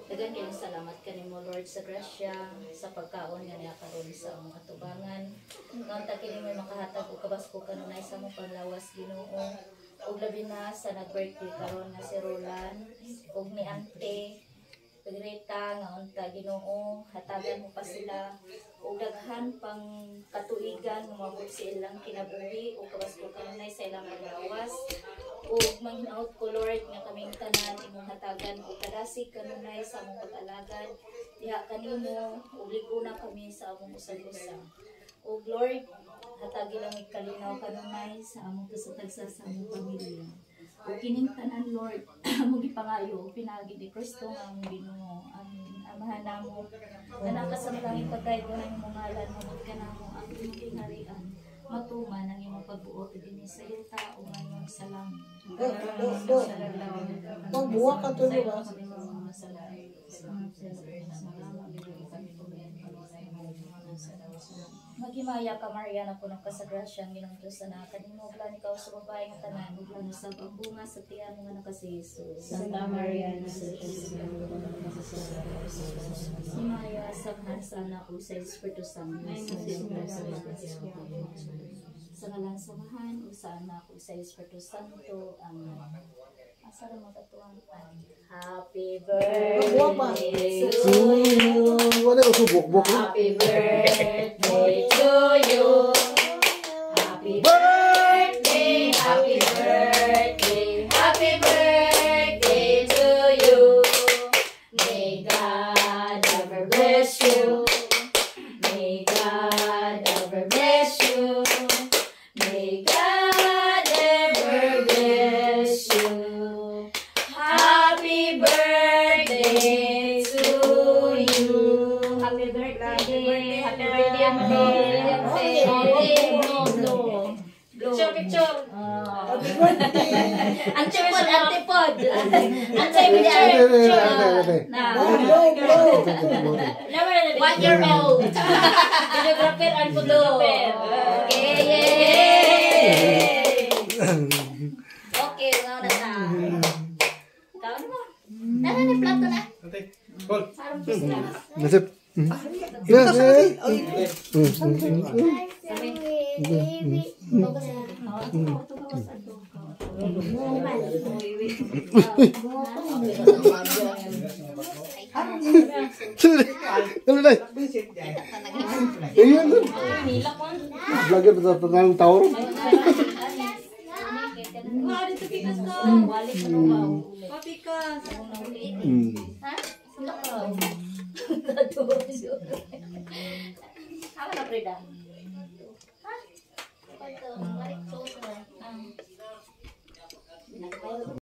Dagan kayo salamat kanimo Lord sa grasya sa pagkaon nga niya karon sa among atubangan. Nganta kini may makahatag og kabasko kanunay sa among panglawas Ginoo. Ug labi na sa nag-birthday karon nga si Roland ug ni Ante Pegreta nga unta Ginoo, hatagan mo pa sila ug daghan pang katuigan nga mabot sa ilang kinabuhi ug kabasko kanunay sa ilang panglawas. Ug manghinaot ko Lord nga kaming tanan imong hatagan ug kadasig kanunay sa among pag-alagad diha kanimo ug liguna kami sa among usag-usa. Ug Lord, hatagi lang kalinaw kanunay sa among kasatagsa sa among pamilya. Ug kining tanan Lord, among gipangayo pinagi ni Kristo nga among Ginoo. Amen. Amahan namo nga naka sa langit pagkayod na imong ngalan mamud ka namo ang imong kingharian. Matuman ang imong pagbuot dinhi sa yuta ug ngayon sa langit. Magbuwa ka tuloy ba? Maghimaya ka Maria na puno ka sa grasya ang Ginoong Diyos na kanimo plan ikaw sa babae nga tanan ug lalo sa pagbunga sa tiyan nga naka si Jesus. Santa Maria Nasasya. Himaya sa sana ug sa Espiritu Santo. Sa ngalan sa Amahan ug sa Anak ug sa Espiritu Santo. Amen. Asa ra magatuan Happy birthday to you. Wala usubok-bok. Happy birthday to you. Happy birthday, happy birthday, happy birthday to you. May God ever bless you. May God ever bless you. May God ever bless you. Happy birthday to you. Happy birthday. Happy birthday, Picture, picture. Antipod, antipod. Antipod. 1 year old. Videographer and photographer. Yay! Okay, ngayon na ta. Kaon mo. Tara ni plato na. Sarong pista. Nasip. Vlogger betul-betul tawar. Apa na Frida? Ha?